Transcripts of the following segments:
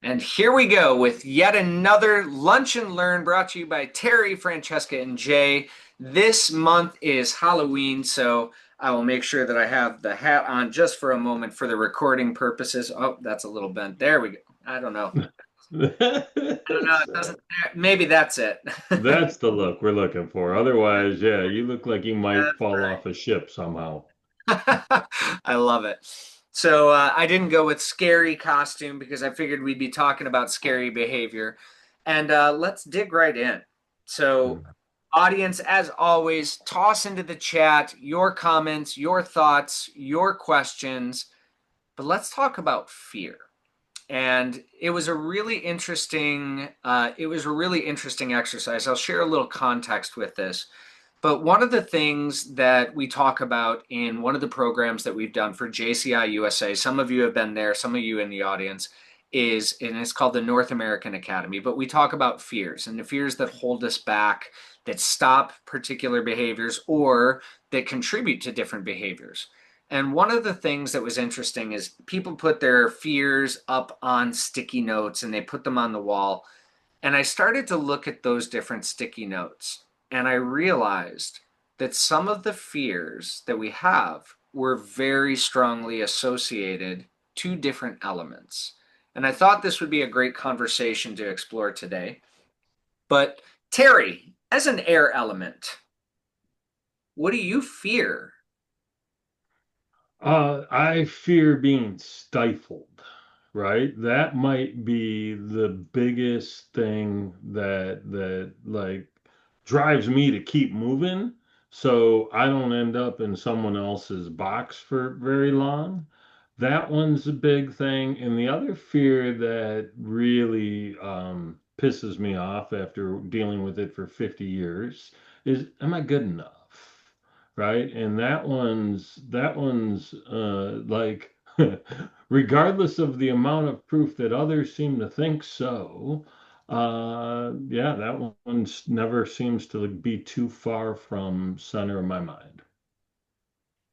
And here we go with yet another Lunch and Learn brought to you by Terry, Francesca, and Jay. This month is Halloween, so I will make sure that I have the hat on just for a moment for the recording purposes. Oh, that's a little bent. There we go. I don't know. I don't know. It doesn't. Maybe that's it. That's the look we're looking for. Otherwise, yeah, you look like you might That's fall right. off a ship somehow. I love it. So I didn't go with scary costume because I figured we'd be talking about scary behavior. And let's dig right in. So, Mm. audience, as always, toss into the chat your comments, your thoughts, your questions. But let's talk about fear. And it was a really interesting. It was a really interesting exercise. I'll share a little context with this. But one of the things that we talk about in one of the programs that we've done for JCI USA, some of you have been there, some of you in the audience, and it's called the North American Academy. But we talk about fears and the fears that hold us back, that stop particular behaviors, or that contribute to different behaviors. And one of the things that was interesting is people put their fears up on sticky notes and they put them on the wall. And I started to look at those different sticky notes, and I realized that some of the fears that we have were very strongly associated to different elements. And I thought this would be a great conversation to explore today. But Terry, as an air element, what do you fear? I fear being stifled, right? That might be the biggest thing that like drives me to keep moving, so I don't end up in someone else's box for very long. That one's a big thing. And the other fear that really pisses me off after dealing with it for 50 years is, am I good enough? Right? And that one's like regardless of the amount of proof that others seem to think so, yeah, that one never seems to be too far from center of my mind.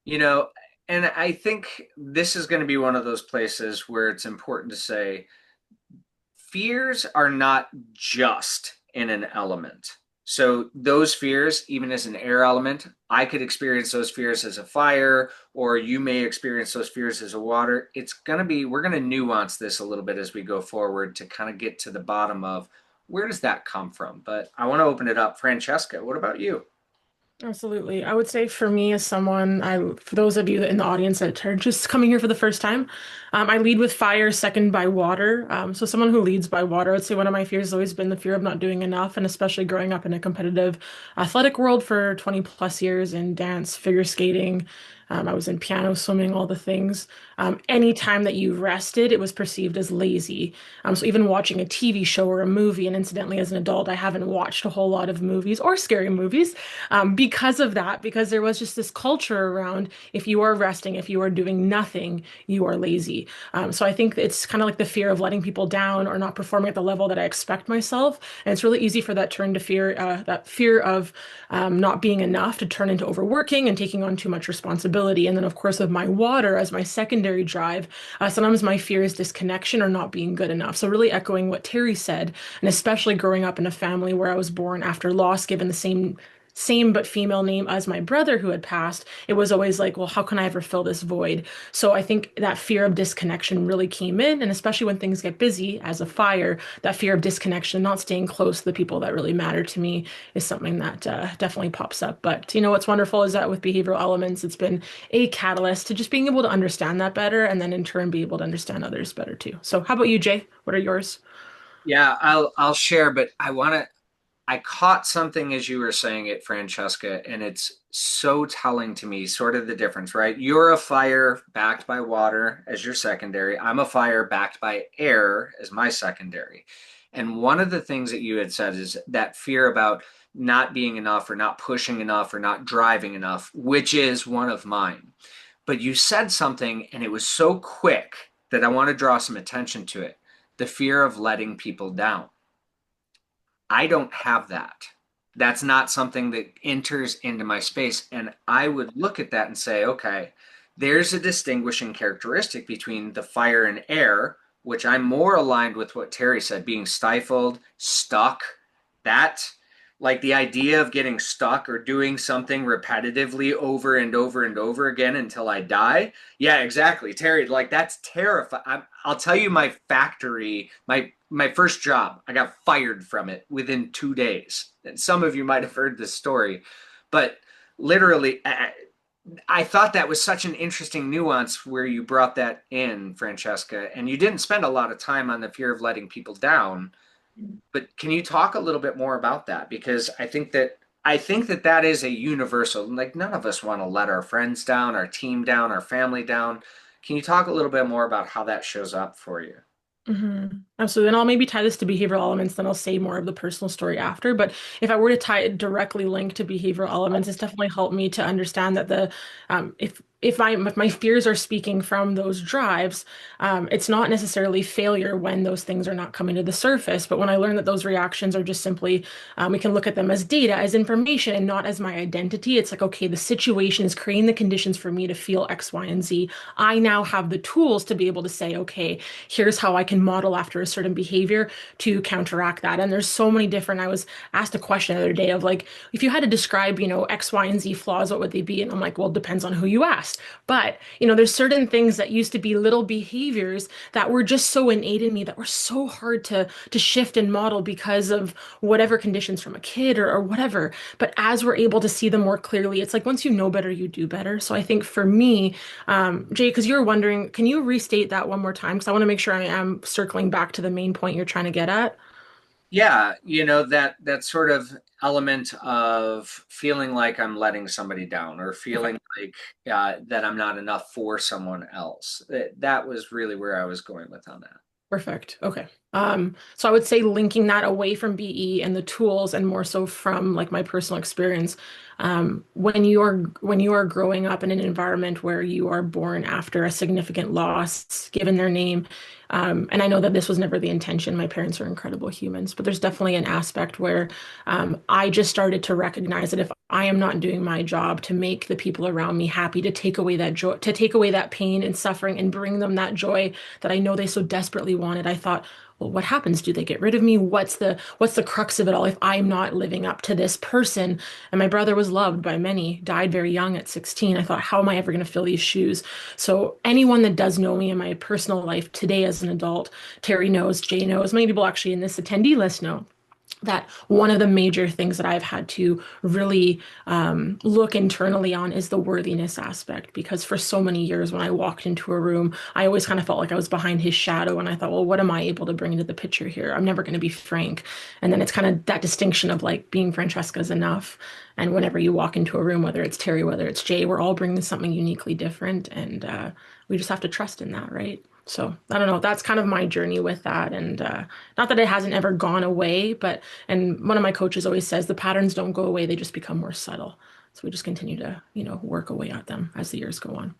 You know, and I think this is going to be one of those places where it's important to say fears are not just in an element. So those fears, even as an air element, I could experience those fears as a fire, or you may experience those fears as a water. We're going to nuance this a little bit as we go forward to kind of get to the bottom of where does that come from? But I want to open it up. Francesca, what about you? Absolutely. I would say for me as someone, for those of you that in the audience that are just coming here for the first time, I lead with fire, second by water. So someone who leads by water, I'd say one of my fears has always been the fear of not doing enough, and especially growing up in a competitive athletic world for 20 plus years in dance, figure skating. I was in piano, swimming, all the things. Any time that you rested, it was perceived as lazy. So even watching a TV show or a movie, and incidentally, as an adult, I haven't watched a whole lot of movies or scary movies because of that, because there was just this culture around if you are resting, if you are doing nothing, you are lazy. So I think it's kind of like the fear of letting people down or not performing at the level that I expect myself. And it's really easy for that turn to fear, that fear of not being enough to turn into overworking and taking on too much responsibility. And then, of course, with my water as my secondary drive, sometimes my fear is disconnection or not being good enough. So really echoing what Terry said, and especially growing up in a family where I was born after loss, given the same but female name as my brother who had passed, it was always like, well, how can I ever fill this void? So I think that fear of disconnection really came in, and especially when things get busy as a fire, that fear of disconnection, not staying close to the people that really matter to me, is something that definitely pops up. But you know what's wonderful is that with behavioral elements, it's been a catalyst to just being able to understand that better, and then in turn be able to understand others better too. So how about you, Jay? What are yours? Yeah, I'll share, but I caught something as you were saying it, Francesca, and it's so telling to me, sort of the difference, right? You're a fire backed by water as your secondary. I'm a fire backed by air as my secondary. And one of the things that you had said is that fear about not being enough or not pushing enough or not driving enough, which is one of mine. But you said something and it was so quick that I want to draw some attention to it. The fear of letting people down. I don't have that. That's not something that enters into my space. And I would look at that and say, okay, there's a distinguishing characteristic between the fire and air, which I'm more aligned with what Terry said, being stifled, stuck, that like the idea of getting stuck or doing something repetitively over and over and over again until I die. Yeah, exactly. Terry, like that's terrifying. I'll tell you my factory, my first job, I got fired from it within 2 days. And some of you might have heard this story, but literally, I thought that was such an interesting nuance where you brought that in, Francesca, and you didn't spend a lot of time on the fear of letting people down. But can you talk a little bit more about that? Because I think that that is a universal. Like none of us want to let our friends down, our team down, our family down. Can you talk a little bit more about how that shows up for you? Absolutely. And I'll maybe tie this to behavioral elements, then I'll say more of the personal story after. But if I were to tie it directly linked to behavioral elements, it's definitely helped me to understand that if my fears are speaking from those drives, it's not necessarily failure when those things are not coming to the surface. But when I learned that those reactions are just simply, we can look at them as data, as information, and not as my identity. It's like, okay, the situation is creating the conditions for me to feel X, Y, and Z. I now have the tools to be able to say, okay, here's how I can model after a certain behavior to counteract that. And there's so many different, I was asked a question the other day of like, if you had to describe, X, Y, and Z flaws, what would they be? And I'm like, well, it depends on who you asked. But, there's certain things that used to be little behaviors that were just so innate in me that were so hard to shift and model because of whatever conditions from a kid or whatever. But as we're able to see them more clearly, it's like once you know better, you do better. So I think for me, Jay, because you were wondering, can you restate that one more time? Because I want to make sure I am circling back to the main point you're trying to get at. Yeah, that sort of element of feeling like I'm letting somebody down or Okay. feeling like that I'm not enough for someone else. That was really where I was going with on that. Perfect. Okay. So I would say linking that away from BE and the tools and more so from like my personal experience. When you are growing up in an environment where you are born after a significant loss, given their name, and I know that this was never the intention. My parents are incredible humans, but there's definitely an aspect where I just started to recognize that if I am not doing my job to make the people around me happy, to take away that joy, to take away that pain and suffering and bring them that joy that I know they so desperately wanted, I thought, well, what happens? Do they get rid of me? What's the crux of it all if I'm not living up to this person? And my brother was loved by many, died very young at 16. I thought, how am I ever going to fill these shoes? So anyone that does know me in my personal life today as an adult, Terry knows, Jay knows, many people actually in this attendee list know that one of the major things that I've had to really look internally on is the worthiness aspect. Because for so many years, when I walked into a room, I always kind of felt like I was behind his shadow. And I thought, well, what am I able to bring into the picture here? I'm never going to be Frank. And then it's kind of that distinction of like being Francesca is enough. And whenever you walk into a room, whether it's Terry, whether it's Jay, we're all bringing something uniquely different. And we just have to trust in that, right? So I don't know. That's kind of my journey with that. And not that it hasn't ever gone away, but and one of my coaches always says the patterns don't go away, they just become more subtle. So we just continue to, work away at them as the years go on.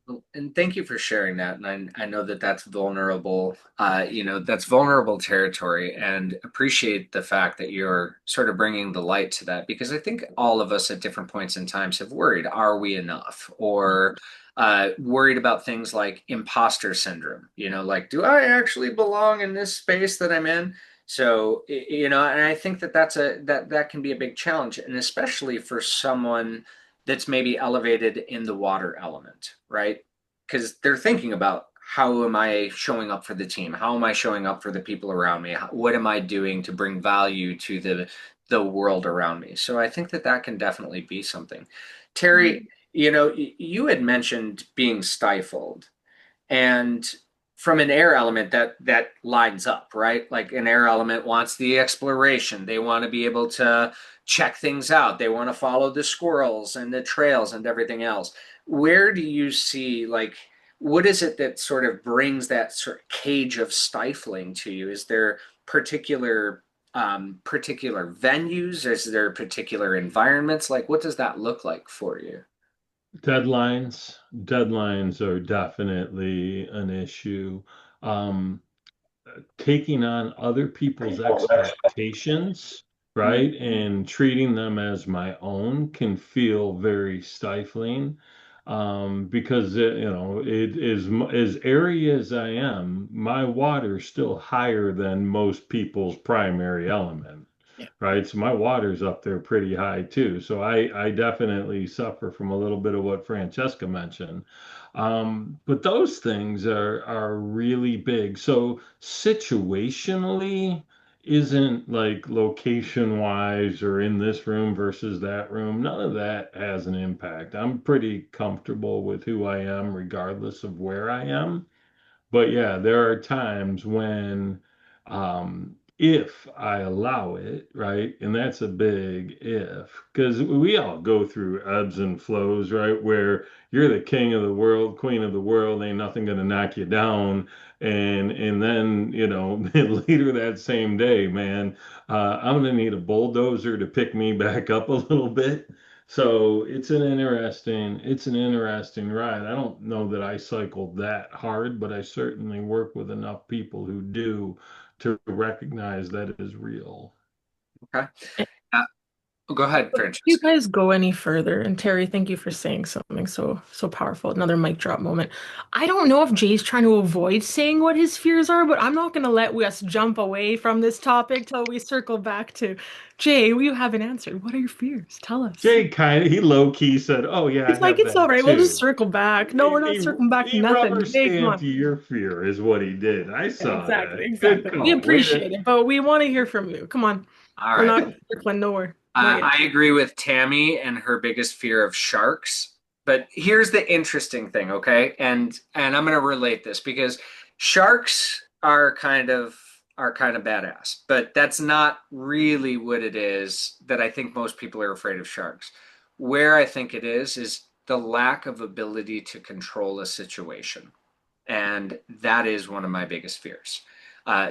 Well, and thank you for sharing that. And I know that that's vulnerable, that's vulnerable territory, and appreciate the fact that you're sort of bringing the light to that because I think all of us at different points in times have worried, are we enough? Or worried about things like imposter syndrome, like, do I actually belong in this space that I'm in? So, and I think that that can be a big challenge, and especially for someone that's maybe elevated in the water element, right? Because they're thinking about how am I showing up for the team? How am I showing up for the people around me? What am I doing to bring value to the world around me? So I think that that can definitely be something. Terry, Mhm. you had mentioned being stifled, and from an air element that lines up, right? Like an air element wants the exploration. They want to be able to check things out. They want to follow the squirrels and the trails and everything else. Where do you see like what is it that sort of brings that sort of cage of stifling to you? Is there particular venues? Is there particular environments? Like what does that look like for you? Deadlines are definitely an issue. Um, Taking on other people's expectations, right, and treating them as my own can feel very stifling. because it is as airy as I am, my water's still higher than most people's primary element, Yeah. right? So my water's up there pretty high too. So I definitely suffer from a little bit of what Francesca mentioned. But those things are really big. So situationally isn't like location wise or in this room versus that room. None of that has an impact. I'm pretty comfortable with who I am regardless of where I am. But yeah, there are times when, if I allow it, right? And that's a big if, because we all go through ebbs and flows, right? Where you're the king of the world, queen of the world, ain't nothing gonna knock you down. And then, later that same day, man, I'm gonna need a bulldozer to pick me back up a little bit. So it's an interesting ride. I don't know that I cycle that hard, but I certainly work with enough people who do to recognize that it is real. Okay. Uh, Go ahead, But you Francesca. guys go any further, and Terry, thank you for saying something so powerful. Another mic drop moment. I don't know if Jay's trying to avoid saying what his fears are, but I'm not going to let us jump away from this topic till we circle back to Jay. You haven't answered. What are your fears? Tell us. He low key said, "Oh yeah, I It's like have it's all that right. We'll just too." circle back. No, He, we're not he, circling back to he nothing. rubber Jay, come stamped on. your fear is what he did. I Yeah, saw exactly, that. Good exactly. We call. Way to appreciate it, but we want to hear from you. Come on. All We're right. not circling nowhere. Not yet. I agree with Tammy and her biggest fear of sharks. But here's the interesting thing, okay? And I'm going to relate this because sharks are kind of badass, but that's not really what it is that I think most people are afraid of sharks. Where I think it is the lack of ability to control a situation. And that is one of my biggest fears.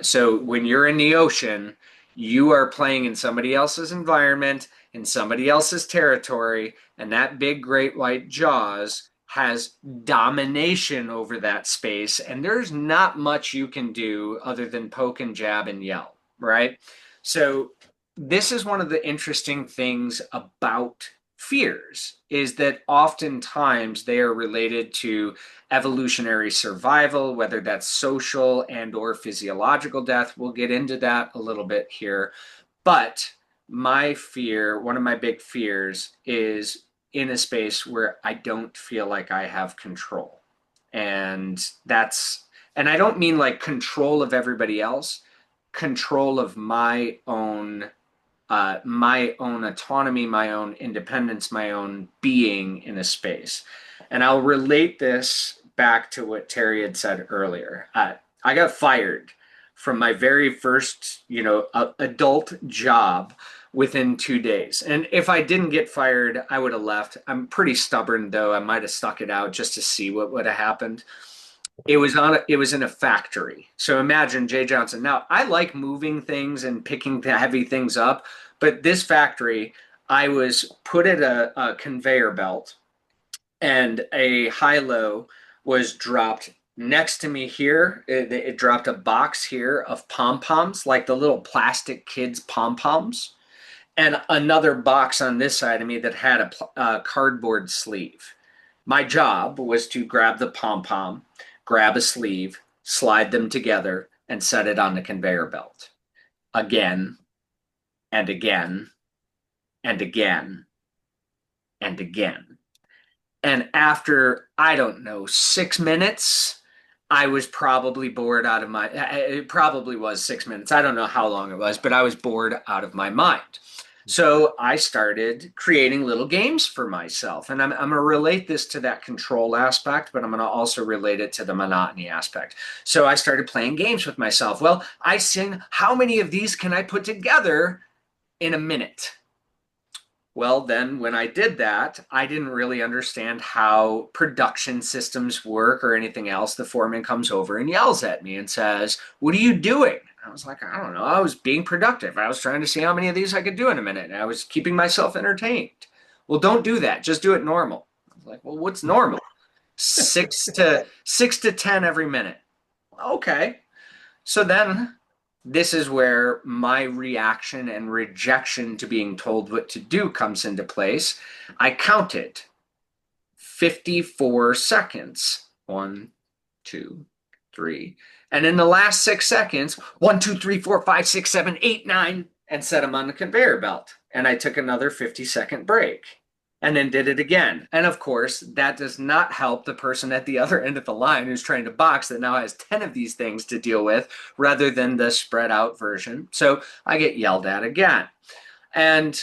So when you're in the ocean, you are playing in somebody else's environment, in somebody else's territory, and that big great white jaws has domination over that space, and there's not much you can do other than poke and jab and yell, right? So this is one of the interesting things about fears is that oftentimes they are related to evolutionary survival, whether that's social and or physiological death. We'll get into that a little bit here. But my fear, one of my big fears is in a space where I don't feel like I have control. And and I don't mean like control of everybody else, control of my own autonomy, my own independence, my own being in a space. And I'll relate this back to what Terry had said earlier. I got fired from my very first, adult job within 2 days. And if I didn't get fired, I would have left. I'm pretty stubborn, though. I might have stuck it out just to see what would have happened. It was in a factory. So imagine Jay Johnson. Now, I like moving things and picking heavy things up, but this factory, I was put at a conveyor belt and a high-low was dropped next to me here. It dropped a box here of pom-poms, like the little plastic kids pom-poms, and another box on this side of me that had a cardboard sleeve. My job was to grab the pom pom, grab a sleeve, slide them together, and set it on the conveyor belt again and again and again and again. And after, I don't know, 6 minutes, I was probably bored out of my, it probably was 6 minutes. I don't know how long it was, but I was bored out of my mind. So I started creating little games for myself. And I'm going to relate this to that control aspect, but I'm going to also relate it to the monotony aspect. So I started playing games with myself. Well, I sing, how many of these can I put together in a minute? Well, then when I did that, I didn't really understand how production systems work or anything else. The foreman comes over and yells at me and says, "What are you doing?" I was like, "I don't know. I was being productive. I was trying to see how many of these I could do in a minute. And I was keeping myself entertained." "Well, don't do that. Just do it normal." I was like, "Well, what's normal?" Six to 10 every minute. Okay. So then this is where my reaction and rejection to being told what to do comes into place. I counted 54 seconds. 1, 2, 3. And in the last 6 seconds, 1, 2, 3, 4, 5, 6, 7, 8, 9, and set them on the conveyor belt. And I took another 50-second break and then did it again. And of course, that does not help the person at the other end of the line who's trying to box that now has 10 of these things to deal with rather than the spread out version. So I get yelled at again. And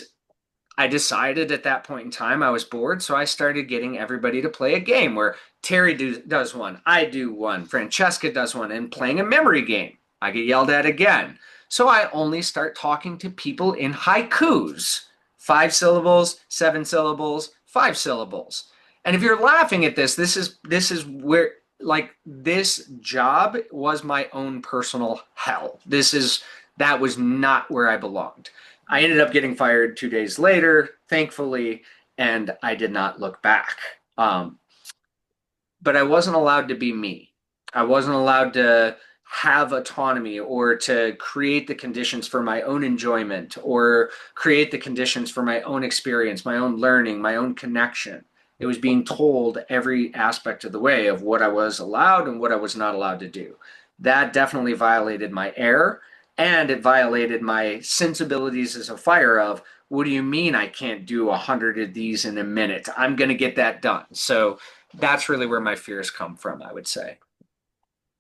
I decided at that point in time I was bored, so I started getting everybody to play a game where does one, I do one, Francesca does one, and playing a memory game. I get yelled at again. So I only start talking to people in haikus, 5 syllables, 7 syllables, 5 syllables. And if you're laughing at this is where like this job was my own personal hell. That was not where I belonged. I ended up getting fired 2 days later, thankfully, and I did not look back. But I wasn't allowed to be me. I wasn't allowed to have autonomy or to create the conditions for my own enjoyment or create the conditions for my own experience, my own learning, my own connection. It was being told every aspect of the way of what I was allowed and what I was not allowed to do. That definitely violated my air, and it violated my sensibilities as a fighter of, what do you mean I can't do 100 of these in a minute? I'm going to get that done. So that's really where my fears come from, I would say.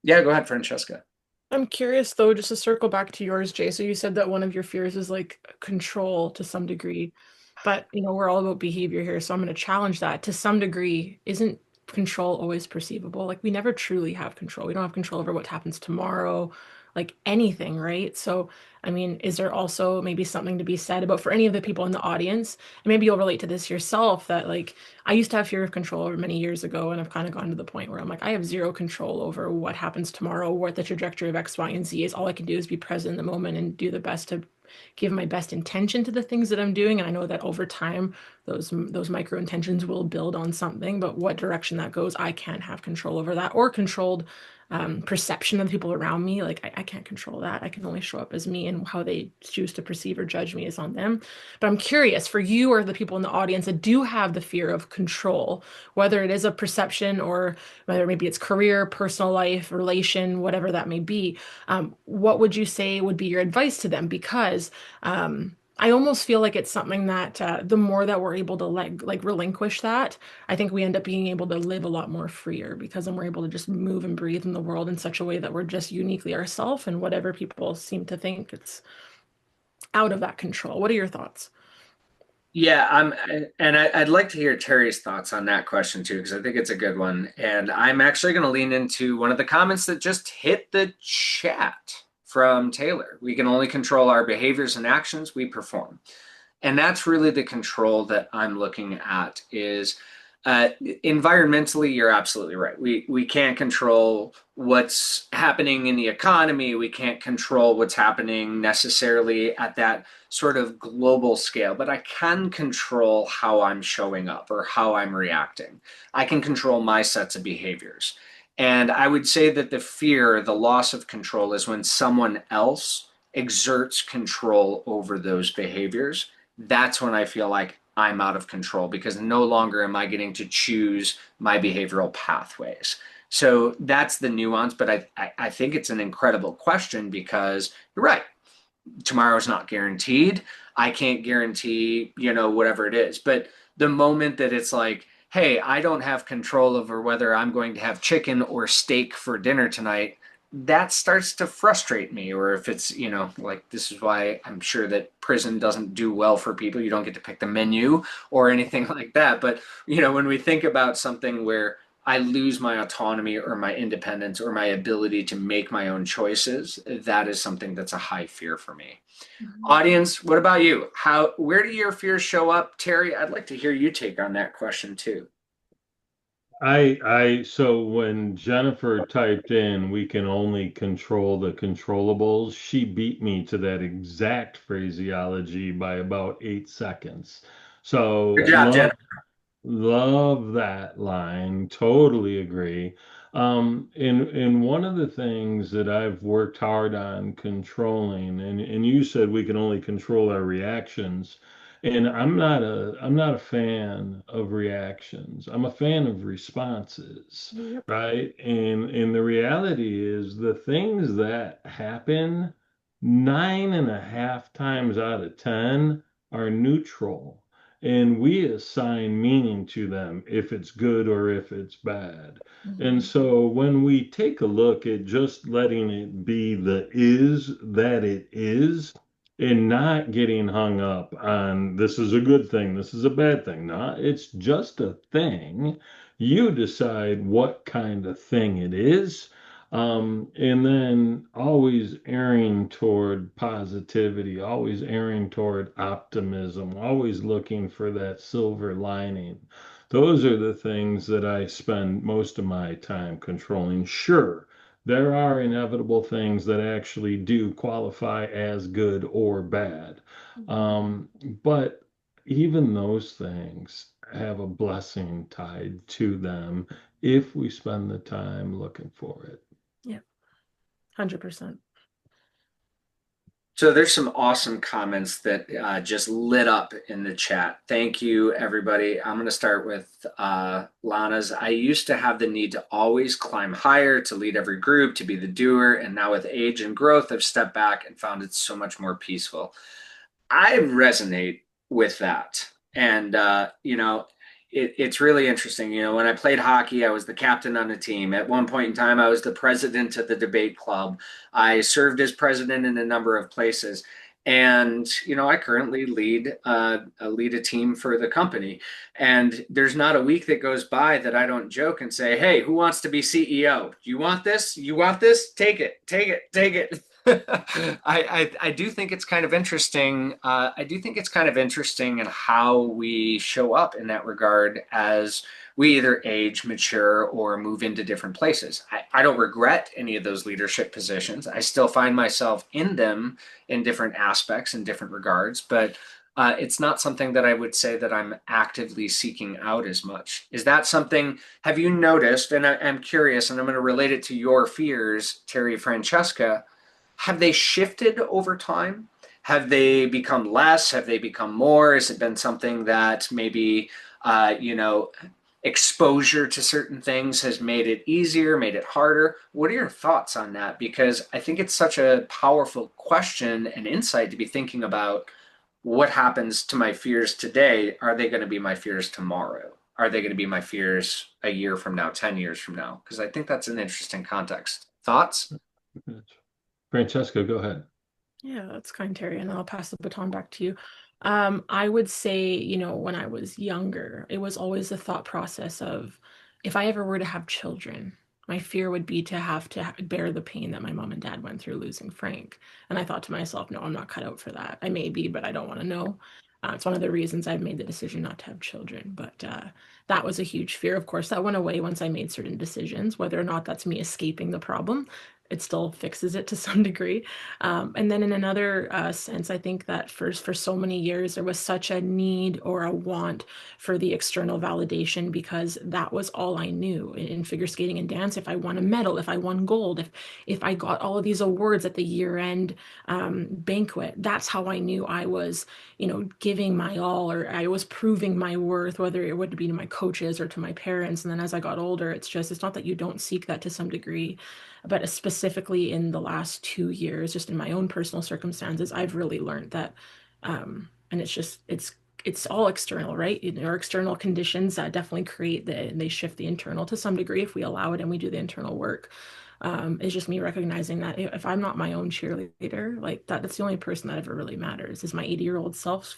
Yeah, go ahead, Francesca. I'm curious though, just to circle back to yours, Jay. So you said that one of your fears is like control to some degree, but we're all about behavior here, so I'm going to challenge that to some degree. Isn't control always perceivable? Like we never truly have control. We don't have control over what happens tomorrow, like anything, right? So, I mean, is there also maybe something to be said about for any of the people in the audience, and maybe you'll relate to this yourself, that like I used to have fear of control over many years ago, and I've kind of gotten to the point where I'm like, I have zero control over what happens tomorrow, what the trajectory of X, Y, and Z is. All I can do is be present in the moment and do the best to give my best intention to the things that I'm doing. And I know that over time, those micro intentions will build on something, but what direction that goes, I can't have control over that or controlled perception of the people around me. Like I can't control that. I can only show up as me, and how they choose to perceive or judge me is on them. But I'm curious for you or the people in the audience that do have the fear of control, whether it is a perception or whether maybe it's career, personal life, relation, whatever that may be. What would you say would be your advice to them? Because I almost feel like it's something that the more that we're able to like relinquish that, I think we end up being able to live a lot more freer, because then we're able to just move and breathe in the world in such a way that we're just uniquely ourselves, and whatever people seem to think, it's out of that control. What are your thoughts? Yeah, I'd like to hear Terry's thoughts on that question too, because I think it's a good one. And I'm actually going to lean into one of the comments that just hit the chat from Taylor. We can only control our behaviors and actions we perform. And that's really the control that I'm looking at is environmentally, you're absolutely right. We can't control what's happening in the economy. We can't control what's happening necessarily at that sort of global scale, but I can control how I'm showing up or how I'm reacting. I can control my sets of behaviors. And I would say that the fear, the loss of control, is when someone else exerts control over those behaviors. That's when I feel like I'm out of control, because no longer am I getting to choose my behavioral pathways. So that's the nuance, but I think it's an incredible question, because you're right. Tomorrow's not guaranteed. I can't guarantee, whatever it is. But the moment that it's like, hey, I don't have control over whether I'm going to have chicken or steak for dinner tonight, that starts to frustrate me. Or if it's, like, this is why I'm sure that prison doesn't do well for people. You don't get to pick the menu or anything like that. But, when we think about something where I lose my autonomy or my independence or my ability to make my own choices, that is something that's a high fear for me. Mhm. Audience, what about you? Where do your fears show up? Terry, I'd like to hear you take on that question too. So when Jennifer typed in, we can only control the controllables, she beat me to that exact phraseology by about 8 seconds. Good So job, Jen. love that line. Totally agree. And one of the things that I've worked hard on controlling, and you said we can only control our reactions. And I'm not a fan of reactions. I'm a fan of responses, Yep. right? And the reality is the things that happen 9.5 times out of 10 are neutral. And we assign meaning to them if it's good or if it's bad. And Mhm. so when we take a look at just letting it be the is that it is, and not getting hung up on this is a good thing, this is a bad thing. No, it's just a thing. You decide what kind of thing it is. And then always erring toward positivity, always erring toward optimism, always looking for that silver lining. Those are the things that I spend most of my time controlling. Sure, there are inevitable things that actually do qualify as good or bad. Mhm. Um, but even those things have a blessing tied to them if we spend the time looking for it. Yep. 100%. So there's some awesome comments that just lit up in the chat. Thank you, everybody. I'm going to start with Lana's. I used to have the need to always climb higher, to lead every group, to be the doer. And now with age and growth, I've stepped back and found it so much more peaceful. I resonate with that. And, it's really interesting. When I played hockey, I was the captain on the team. At one point in time, I was the president of the debate club. I served as president in a number of places. And, I currently lead a team for the company. And there's not a week that goes by that I don't joke and say, hey, who wants to be CEO? You want this? You want this? Take it, take it, take it. I do think it's kind of interesting. I do think it's kind of interesting in how we show up in that regard as we either age, mature, or move into different places. I don't regret any of those leadership positions. I still find myself in them in different aspects, in different regards, but it's not something that I would say that I'm actively seeking out as much. Is that something, have you noticed, and I'm curious, and I'm going to relate it to your fears, Terry Francesca, have they shifted over time? Have they become less? Have they become more? Has it been something that maybe, uh, you know, exposure to certain things has made it easier, made it harder? What are your thoughts on that? Because I think it's such a powerful question and insight to be thinking about what happens to my fears today. Are they going to be my fears tomorrow? Are they going to be my fears a year from now, 10 years from now? Because I think that's an interesting context. Thoughts? Francesca, go ahead. Yeah, that's kind, Terry, and I'll pass the baton back to you. I would say, when I was younger, it was always the thought process of if I ever were to have children, my fear would be to have to bear the pain that my mom and dad went through losing Frank. And I thought to myself, no, I'm not cut out for that. I may be, but I don't want to know. It's one of the reasons I've made the decision not to have children. But that was a huge fear. Of course, that went away once I made certain decisions, whether or not that's me escaping the problem. It still fixes it to some degree. And then in another sense, I think that for so many years there was such a need or a want for the external validation because that was all I knew in figure skating and dance. If I won a medal, if I won gold, if I got all of these awards at the year-end banquet, that's how I knew I was, giving my all or I was proving my worth, whether it would be to my coaches or to my parents. And then as I got older, it's not that you don't seek that to some degree, but specifically in the last 2 years, just in my own personal circumstances, I've really learned that, and it's all external, right? Our external conditions that definitely they shift the internal to some degree if we allow it and we do the internal work. It's just me recognizing that if I'm not my own cheerleader, like that's the only person that ever really matters is my 80-year-old self's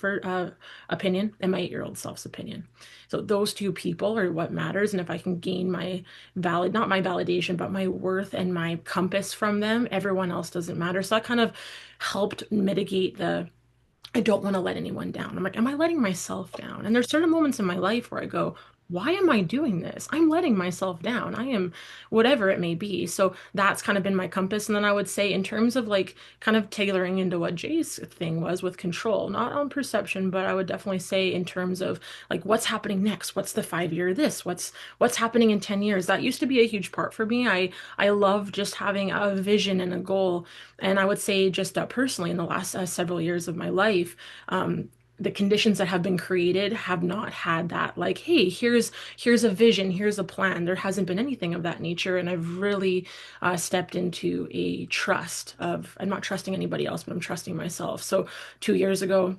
opinion and my 8-year-old self's opinion. So those two people are what matters. And if I can gain not my validation, but my worth and my compass from them, everyone else doesn't matter. So that kind of helped mitigate I don't want to let anyone down. I'm like, am I letting myself down? And there's certain moments in my life where I go, why am I doing this? I'm letting myself down. I am whatever it may be. So that's kind of been my compass. And then I would say, in terms of like kind of tailoring into what Jay's thing was with control, not on perception, but I would definitely say in terms of like what's happening next? What's the 5 year this? What's happening in 10 years? That used to be a huge part for me. I love just having a vision and a goal. And I would say just personally in the last several years of my life, the conditions that have been created have not had that, like, hey, here's a vision, here's a plan. There hasn't been anything of that nature, and I've really stepped into a trust of, I'm not trusting anybody else, but I'm trusting myself. So 2 years ago,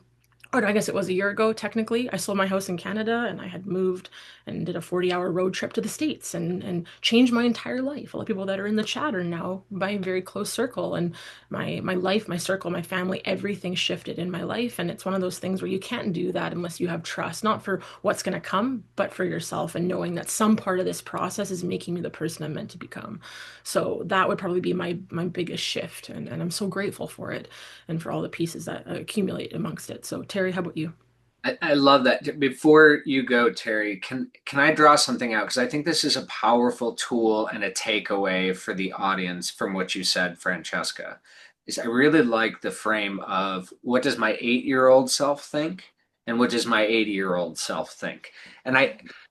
or I guess it was a year ago, technically, I sold my house in Canada and I had moved and did a 40-hour road trip to the States and changed my entire life. A lot of people that are in the chat are now my very close circle, and my life, my circle, my family, everything shifted in my life. And it's one of those things where you can't do that unless you have trust, not for what's going to come, but for yourself, and knowing that some part of this process is making me the person I'm meant to become. So that would probably be my biggest shift. And I'm so grateful for it and for all the pieces that accumulate amongst it. So, Terry, how about you? I love that. Before you go, Terry, can I draw something out? Because I think this is a powerful tool and a takeaway for the audience from what you said, Francesca. Is I really like the frame of what does my 8-year-old self think and what does my 80-year-old self think? And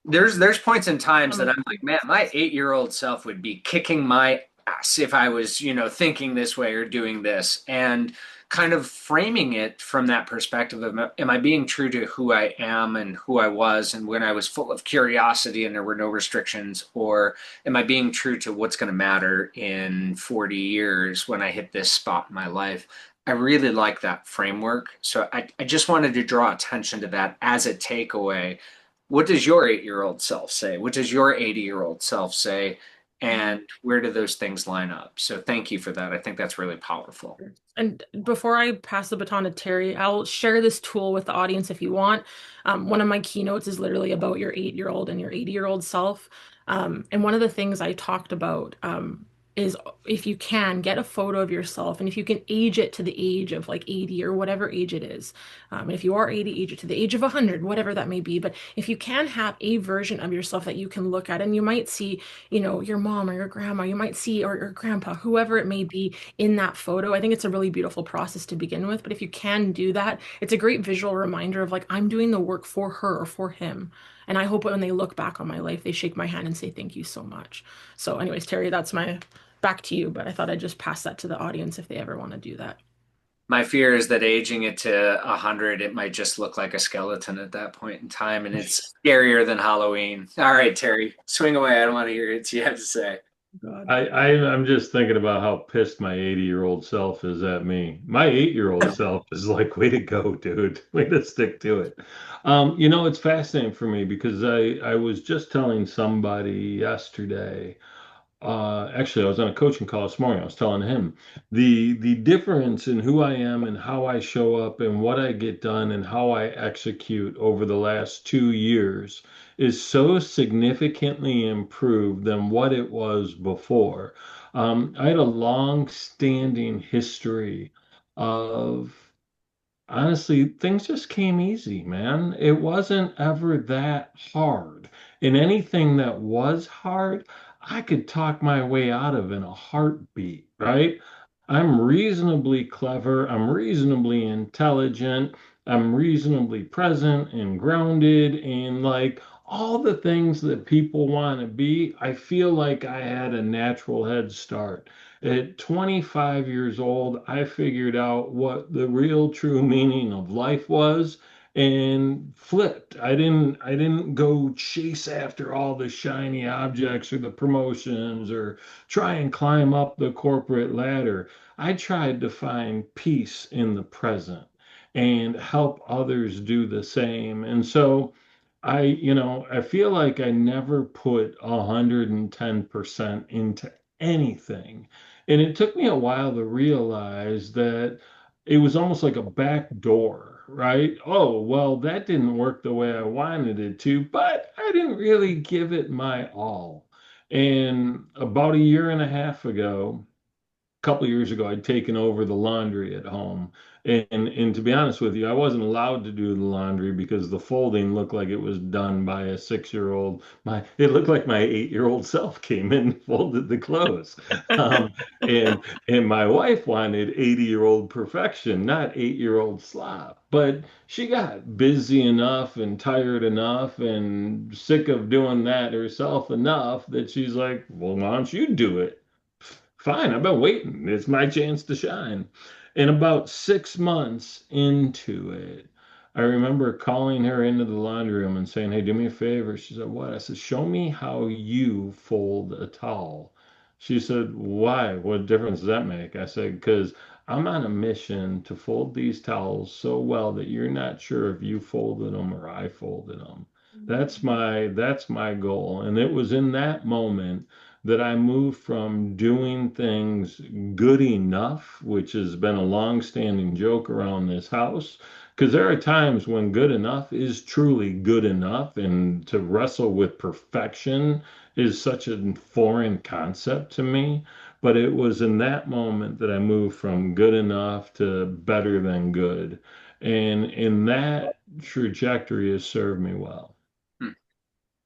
there's points in times that I'm like, man, my 8-year-old self would be kicking my ass if I was, thinking this way or doing this. And kind of framing it from that perspective of am I being true to who I am and who I was and when I was full of curiosity and there were no restrictions, or am I being true to what's going to matter in 40 years when I hit this spot in my life? I really like that framework. So I just wanted to draw attention to that as a takeaway. What does your 8-year-old self say? What does your 80-year-old self say? And where do those things line up? So thank you for that. I think that's really powerful. And before I pass the baton to Terry, I'll share this tool with the audience if you want. One of my keynotes is literally about your 8-year-old and your 80-year-old self. And one of the things I talked about is, if you can, get a photo of yourself, and if you can age it to the age of like 80 or whatever age it is. And if you are 80, age it to the age of 100, whatever that may be. But if you can have a version of yourself that you can look at, and you might see, your mom or your grandma, you might see, or grandpa, whoever it may be in that photo. I think it's a really beautiful process to begin with. But if you can do that, it's a great visual reminder of, like, I'm doing the work for her or for him. And I hope when they look back on my life, they shake my hand and say, thank you so much. So, anyways, Terry, that's my back to you. But I thought I'd just pass that to the audience if they ever want to do that. My fear is that aging it to 100, it might just look like a skeleton at that point in time, and it's scarier than Halloween. All right, Terry, swing away. I don't want to hear what you have to say. God. I'm just thinking about how pissed my 80-year-old self is at me. My 8-year-old self is like, way to go, dude. Way to stick to it. It's fascinating for me because I was just telling somebody yesterday. Actually, I was on a coaching call this morning. I was telling him the difference in who I am and how I show up and what I get done and how I execute over the last 2 years is so significantly improved than what it was before. I had a long-standing history of, honestly, things just came easy, man. It wasn't ever that hard. And anything that was hard, I could talk my way out of in a heartbeat, right? I'm reasonably clever. I'm reasonably intelligent. I'm reasonably present and grounded and like all the things that people want to be. I feel like I had a natural head start. At 25 years old, I figured out what the real true meaning of life was and flipped. I didn't go chase after all the shiny objects or the promotions or try and climb up the corporate ladder. I tried to find peace in the present and help others do the same. And so I feel like I never put 110% into anything. And it took me a while to realize that it was almost like a back door, right? Oh, well, that didn't work the way I wanted it to, but I didn't really give it my all. And about a year and a half ago, couple of years ago, I'd taken over the laundry at home. And to be honest with you, I wasn't allowed to do the laundry because the folding looked like it was done by a 6-year-old. It looked like my 8-year-old self came in and folded the clothes. Um, and and my wife wanted 80-year-old perfection, not 8-year-old slop. But she got busy enough and tired enough and sick of doing that herself enough that she's like, well, why don't you do it? Fine, I've been waiting. It's my chance to shine. And about 6 months into it, I remember calling her into the laundry room and saying, "Hey, do me a favor." She said, "What?" I said, "Show me how you fold a towel." She said, "Why? What difference does that make?" I said, "Because I'm on a mission to fold these towels so well that you're not sure if you folded them or I folded them. That's my goal." And it was in that moment that I moved from doing things good enough, which has been a long-standing joke around this house, because there are times when good enough is truly good enough, and to wrestle with perfection is such a foreign concept to me. But it was in that moment that I moved from good enough to better than good. And in that trajectory has served me well. Hmm.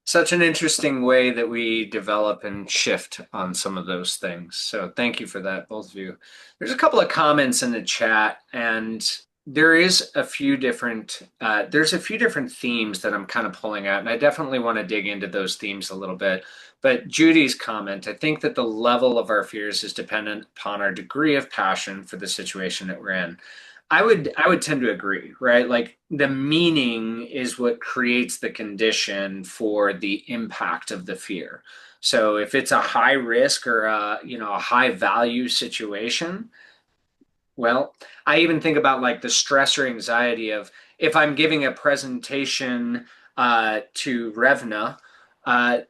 Such an interesting way that we develop and shift on some of those things. So thank you for that, both of you. There's a couple of comments in the chat, and there's a few different themes that I'm kind of pulling out, and I definitely want to dig into those themes a little bit. But Judy's comment, I think that the level of our fears is dependent upon our degree of passion for the situation that we're in. I would tend to agree, right? Like the meaning is what creates the condition for the impact of the fear. So if it's a high risk or a high value situation, well, I even think about like the stress or anxiety of if I'm giving a presentation to Revna,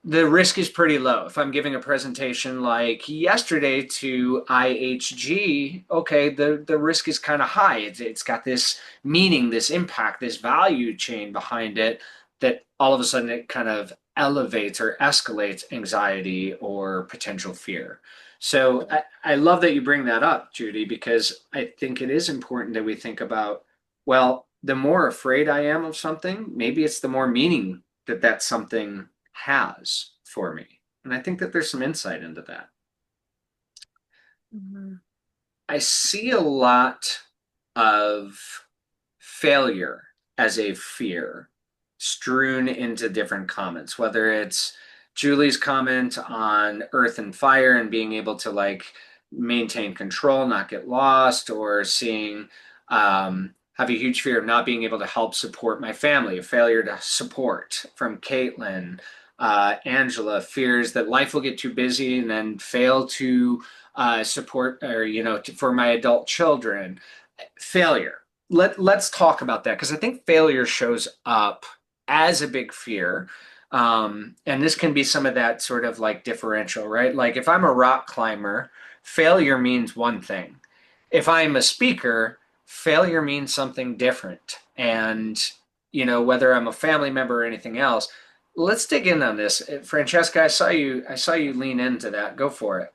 the risk is pretty low. If I'm giving a presentation like yesterday to IHG, okay, the risk is kind of high. It's got this meaning, this impact, this value chain behind it that all of a sudden it kind of elevates or escalates anxiety or potential fear. So I love that you bring that up, Judy, because I think it is important that we think about, well, the more afraid I am of something, maybe it's the more meaning that that something has for me. And I think that there's some insight into that. Mhm. I see a lot of failure as a fear strewn into different comments, whether it's Julie's comment on earth and fire and being able to like maintain control, not get lost, or seeing have a huge fear of not being able to help support my family, a failure to support from Caitlin. Angela fears that life will get too busy and then fail to support or for my adult children. Failure. Let's talk about that because I think failure shows up as a big fear. And this can be some of that sort of like differential, right? Like if I'm a rock climber, failure means one thing. If I'm a speaker, failure means something different. And whether I'm a family member or anything else, let's dig in on this. Francesca, I saw you lean into that. Go for it.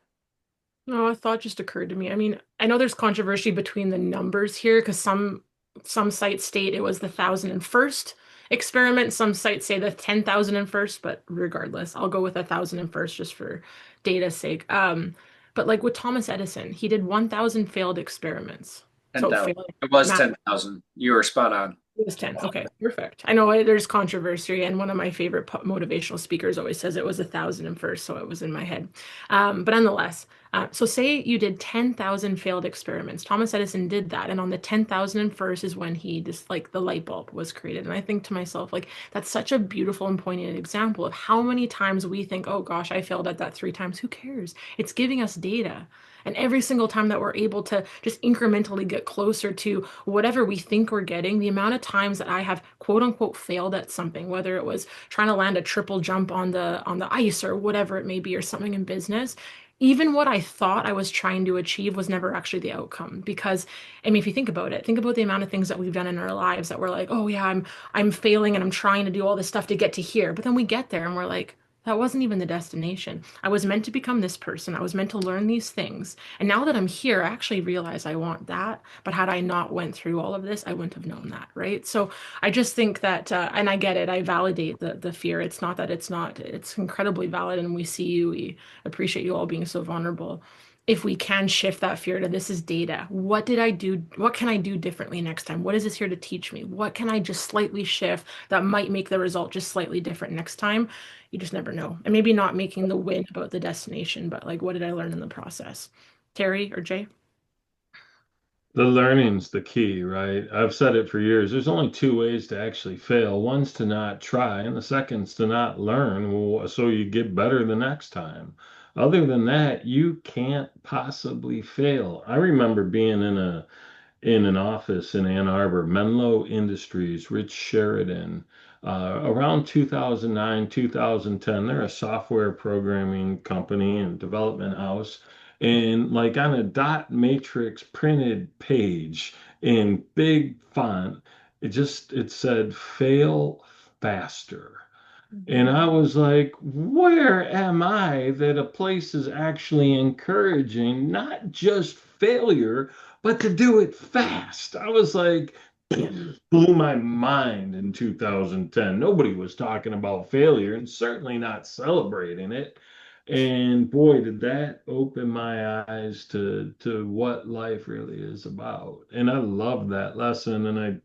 No, a thought just occurred to me. I mean, I know there's controversy between the numbers here because some sites state it was the 1,001st experiment. Some sites say the 10,001st, but regardless, I'll go with 1,001st just for data's sake. But like with Thomas Edison, he did 1,000 failed experiments. So 10,000. failed It was math. 10,000. You were spot on. It was 10. Okay, perfect. I know there's controversy, and one of my favorite motivational speakers always says it was 1,001st, so it was in my head. But nonetheless, so say you did 10,000 failed experiments. Thomas Edison did that, and on the 10,001st is when he just like the light bulb was created. And I think to myself, like, that's such a beautiful and poignant example of how many times we think, oh gosh, I failed at that 3 times. Who cares? It's giving us data. And every single time that we're able to just incrementally get closer to whatever we think we're getting, the amount of times that I have quote unquote failed at something, whether it was trying to land a triple jump on the ice or whatever it may be, or something in business, even what I thought I was trying to achieve was never actually the outcome. Because, I mean, if you think about it, think about the amount of things that we've done in our lives that we're like, oh yeah, I'm failing and I'm trying to do all this stuff to get to here. But then we get there and we're like, that wasn't even the destination. I was meant to become this person. I was meant to learn these things. And now that I'm here, I actually realize I want that. But had I not went through all of this, I wouldn't have known that, right? So I just think that, and I get it. I validate the fear. It's not that it's not. It's incredibly valid, and we see you. We appreciate you all being so vulnerable. If we can shift that fear to this is data. What did I do? What can I do differently next time? What is this here to teach me? What can I just slightly shift that might make the result just slightly different next time? You just never know. And maybe not making the win about the destination, but like, what did I learn in the process? Terry or Jay? The learning's the key, right? I've said it for years. There's only two ways to actually fail. One's to not try, and the second's to not learn, so you get better the next time. Other than that, you can't possibly fail. I remember being in an office in Ann Arbor, Menlo Industries, Rich Sheridan, around 2009, 2010. They're a software programming company and development house. And like on a dot matrix printed page in big font, it said fail faster. And Mhm. I was like, where am I that a place is actually encouraging not just failure, but to do it fast? I was like, Yeah. blew my mind in 2010. Nobody was talking about failure and certainly not celebrating it. And boy, did that open my eyes to what life really is about. And I love that lesson. And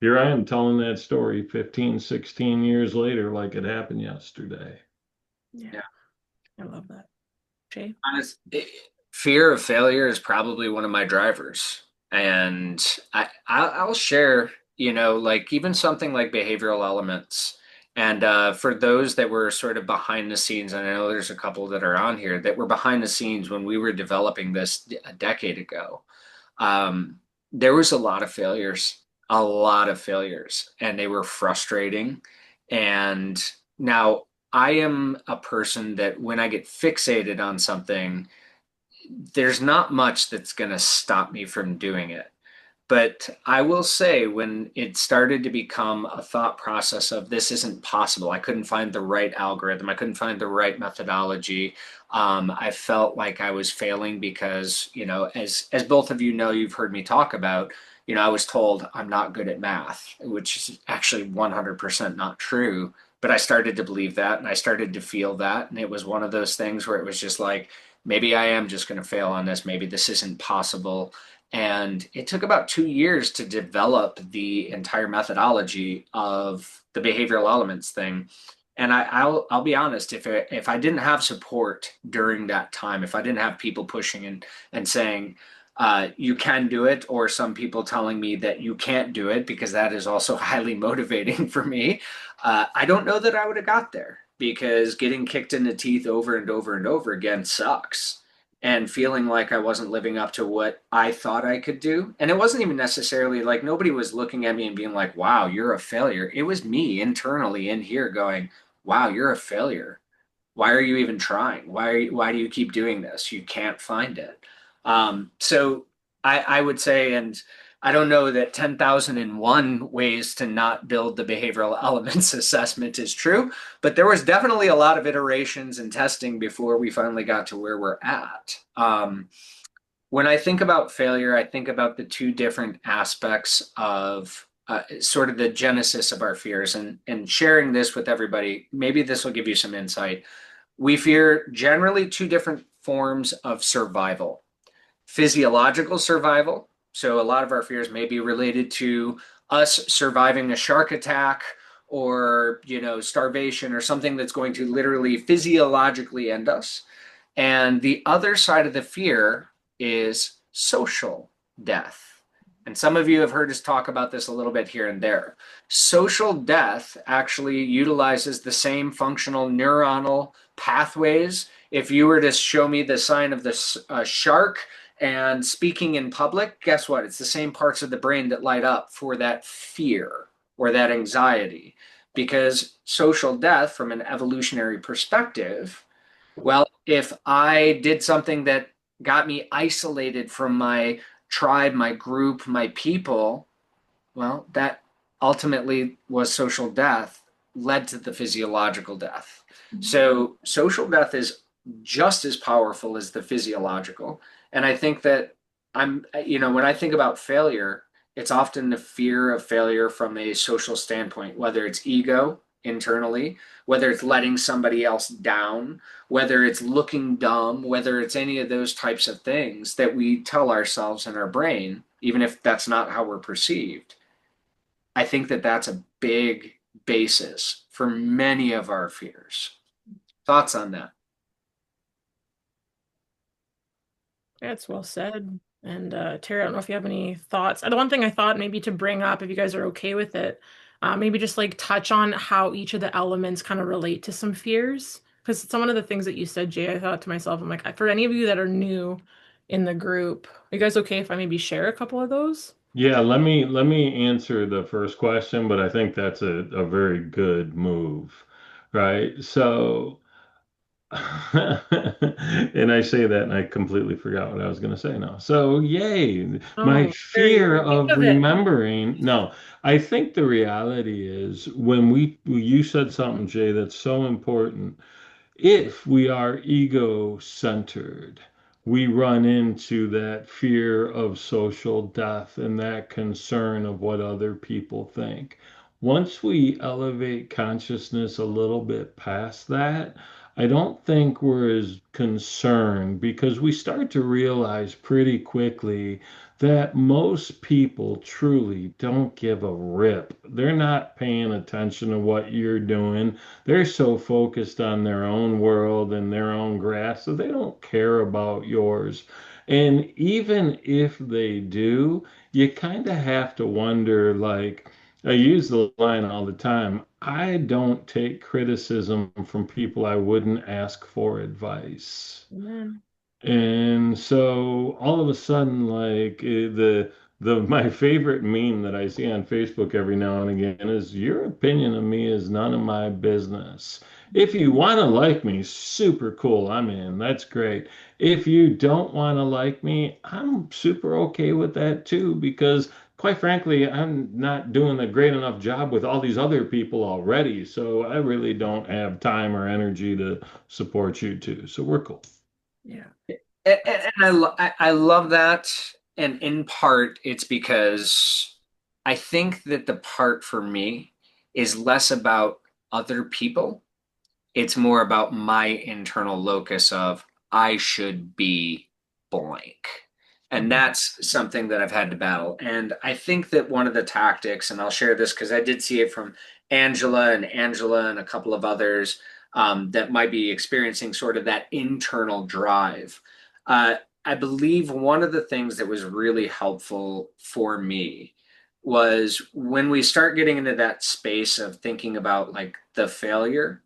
here I am telling that story 15, 16 years later, like it happened yesterday. Yeah. Yeah. I love that. Jay? Honest, fear of failure is probably one of my drivers. And I'll share, like even something like behavioral elements. And for those that were sort of behind the scenes, and I know there's a couple that are on here that were behind the scenes when we were developing this a decade ago. Um, there was a lot of failures, and they were frustrating. And now I am a person that when I get fixated on something, there's not much that's going to stop me from doing it. But I will say, when it started to become a thought process of this isn't possible, I couldn't find the right algorithm, I couldn't find the right methodology. I felt like I was failing because, as both of you know, you've heard me talk about, I was told I'm not good at math, which is actually 100% not true. But I started to believe that and I started to feel that. And it was one of those things where it was just like, maybe I am just going to fail on this. Maybe this isn't possible. And it took about 2 years to develop the entire methodology of the behavioral elements thing. And I'll be honest, if I didn't have support during that time, if I didn't have people pushing and saying you can do it, or some people telling me that you can't do it, because that is also highly motivating for me, I don't know that I would have got there, because getting kicked in the teeth over and over and over again sucks, and feeling like I wasn't living up to what I thought I could do. And it wasn't even necessarily like nobody was looking at me and being like, wow, you're a failure. It was me internally in here going, wow, you're a failure. Why are you even trying? Why do you keep doing this? You can't find it. So I would say, and I don't know that 10,001 ways to not build the behavioral elements assessment is true, but there was definitely a lot of iterations and testing before we finally got to where we're at. When I think about failure, I think about the two different aspects of sort of the genesis of our fears, and sharing this with everybody. Maybe this will give you some insight. We fear generally two different forms of survival: physiological survival. So a lot of our fears may be related to us surviving a shark attack, or, starvation, or something that's going to literally physiologically end us. And the other side of the fear is social death. And some of you have heard us talk about this a little bit here and there. Social death actually utilizes the same functional neuronal pathways. If you were to show me the sign of the shark and speaking in public, guess what? It's the same parts of the brain that light up for that fear or that anxiety. Because social death, from an evolutionary perspective, well, if I did something that got me isolated from my tribe, my group, my people, well, that ultimately was social death, led to the physiological death. So social death is just as powerful as the physiological. And I think that when I think about failure, it's often the fear of failure from a social standpoint, whether it's ego internally, whether it's letting somebody else down, whether it's looking dumb, whether it's any of those types of things that we tell ourselves in our brain, even if that's not how we're perceived. I think that that's a big basis for many of our fears. Thoughts on that? That's well said. And Terry, I don't know if you have any thoughts. The one thing I thought maybe to bring up, if you guys are okay with it, maybe just like touch on how each of the elements kind of relate to some fears. Because some of the things that you said, Jay, I thought to myself, I'm like, for any of you that are new in the group, are you guys okay if I maybe share a couple of those? Yeah, let me answer the first question, but I think that's a very good move, right? So, and I say that and I completely forgot what I was going to say now. So, yay, my Oh, there you fear go. Think of of it. remembering. No, I think the reality is when you said something, Jay, that's so important. If we are ego centered, we run into that fear of social death and that concern of what other people think. Once we elevate consciousness a little bit past that, I don't think we're as concerned because we start to realize pretty quickly that most people truly don't give a rip. They're not paying attention to what you're doing. They're so focused on their own world and their own grass that they don't care about yours. And even if they do, you kind of have to wonder, like, I use the line all the time. I don't take criticism from people I wouldn't ask for advice. Amen. And so all of a sudden, like the my favorite meme that I see on Facebook every now and again is your opinion of me is none of my business. If you want to like me, super cool. I'm in. That's great. If you don't want to like me, I'm super okay with that too, because quite frankly, I'm not doing a great enough job with all these other people already. So I really don't have time or energy to support you too. So we're cool. Yeah. That's And I love that. And in part, it's because I think that the part for me is less about other people. It's more about my internal locus of I should be blank. And mhm. that's something that I've had to battle. And I think that one of the tactics, and I'll share this because I did see it from Angela and a couple of others that might be experiencing sort of that internal drive. I believe one of the things that was really helpful for me was when we start getting into that space of thinking about like the failure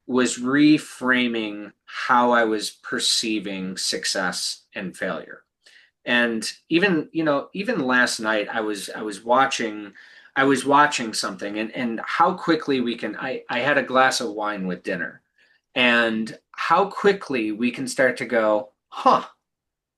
was reframing how I was perceiving success and failure. And even last night I was watching something and how quickly we can I had a glass of wine with dinner and how quickly we can start to go, huh,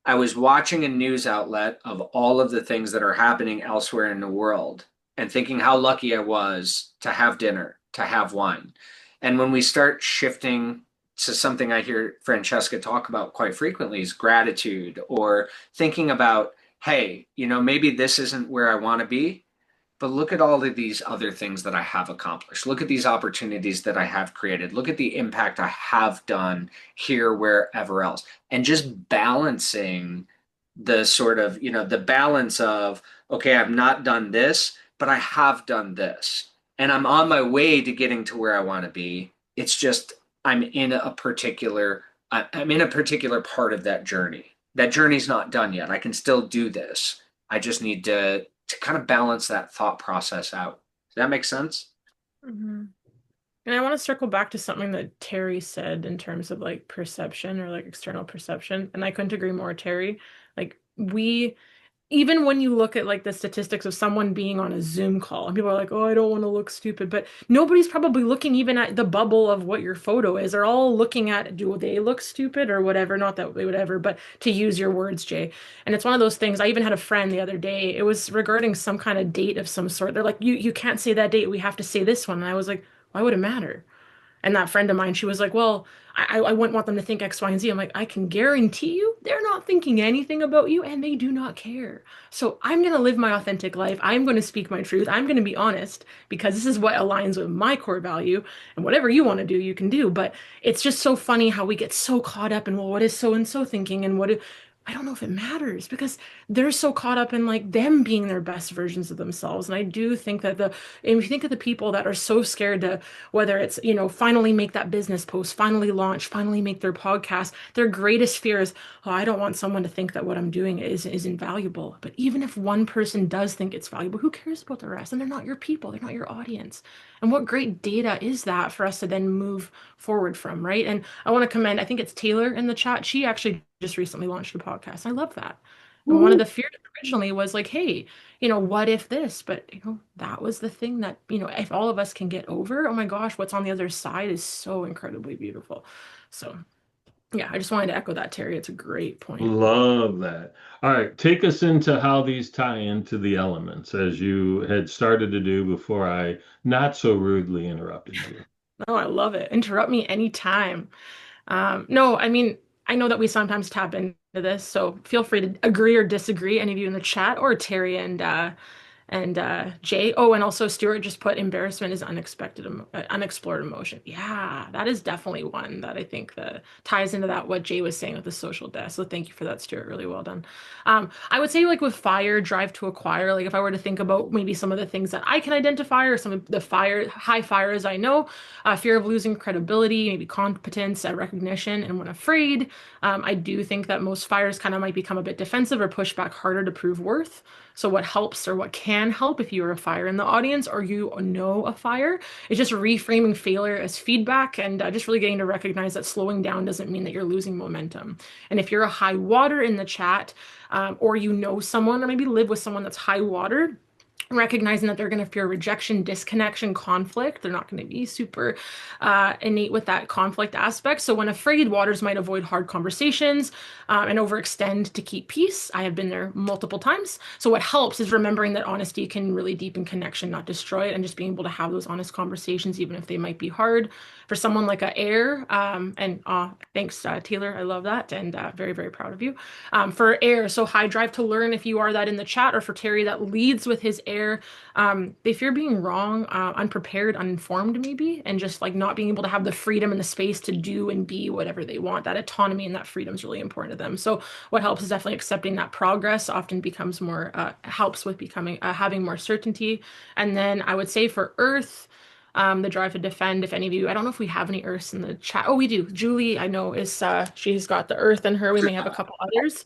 I was watching a news outlet of all of the things that are happening elsewhere in the world and thinking how lucky I was to have dinner, to have wine. And when we start shifting to something I hear Francesca talk about quite frequently is gratitude or thinking about, hey, maybe this isn't where I want to be, but look at all of these other things that I have accomplished. Look at these opportunities that I have created. Look at the impact I have done here, wherever else. And just balancing the sort of, the balance of, okay, I've not done this, but I have done this. And I'm on my way to getting to where I want to be. It's just I'm in a particular part of that journey. That journey's not done yet. I can still do this. I just need to kind of balance that thought process out. Does that make sense? Mhm. And I want to circle back to something that Terry said in terms of like perception or like external perception. And I couldn't agree more, Terry. Like even when you look at like the statistics of someone being on a Zoom call and people are like, oh, I don't want to look stupid, but nobody's probably looking even at the bubble of what your photo is. They're all looking at, do they look stupid or whatever? Not that they would ever, but to use your words, Jay. And it's one of those things. I even had a friend the other day. It was regarding some kind of date of some sort. They're like, you can't say that date. We have to say this one. And I was like, why would it matter? And that friend of mine, she was like, well, I wouldn't want them to think X, Y, and Z. I'm like, I can guarantee you they're not thinking anything about you and they do not care. So I'm going to live my authentic life. I'm going to speak my truth. I'm going to be honest because this is what aligns with my core value. And whatever you want to do, you can do. But it's just so funny how we get so caught up in, well, what is so and so thinking? And I don't know if it matters because they're so caught up in like them being their best versions of themselves. And I do think that if you think of the people that are so scared to, whether it's, finally make that business post, finally launch, finally make their podcast, their greatest fear is, oh, I don't want someone to think that what I'm doing is invaluable. But even if one person does think it's valuable, who cares about the rest? And they're not your people, they're not your audience. And what great data is that for us to then move forward from, right? And I want to commend, I think it's Taylor in the chat. She actually just recently launched a podcast. I love that. And one of the fears originally was like, hey, what if this? But, that was the thing that, if all of us can get over, oh my gosh, what's on the other side is so incredibly beautiful. So, yeah, I just wanted to echo that, Terry. It's a great point. Love that. All right, take us into how these tie into the elements as you had started to do before I not so rudely interrupted you. Oh, I love it. Interrupt me anytime. No, I mean, I know that we sometimes tap into this, so feel free to agree or disagree, any of you in the chat, or Terry and Jay. Oh, and also Stuart just put embarrassment is unexplored emotion. Yeah, that is definitely one that I think that ties into that what Jay was saying with the social death. So thank you for that, Stuart. Really well done. I would say like with fire, drive to acquire, like if I were to think about maybe some of the things that I can identify or some of the high fires I know, fear of losing credibility, maybe competence, recognition, and when afraid, I do think that most fires kind of might become a bit defensive or push back harder to prove worth. So what helps or what can help if you're a fire in the audience or you know a fire is just reframing failure as feedback and just really getting to recognize that slowing down doesn't mean that you're losing momentum. And if you're a high water in the chat, or someone or maybe live with someone that's high water, recognizing that they're going to fear rejection, disconnection, conflict. They're not going to be super innate with that conflict aspect. So when afraid, waters might avoid hard conversations and overextend to keep peace. I have been there multiple times. So what helps is remembering that honesty can really deepen connection, not destroy it, and just being able to have those honest conversations, even if they might be hard. For someone like a air, and thanks, Taylor, I love that, and very, very proud of you. For air, so high drive to learn if you are that in the chat, or for Terry that leads with his air, they fear being wrong, unprepared, uninformed maybe, and just like not being able to have the freedom and the space to do and be whatever they want. That autonomy and that freedom is really important to them. So what helps is definitely accepting that progress often becomes more, helps with becoming, having more certainty. And then I would say for earth, the drive to defend, if any of you, I don't know if we have any earths in the chat. Oh, we do. Julie, I know is, she's got the earth in her. We may have a couple others.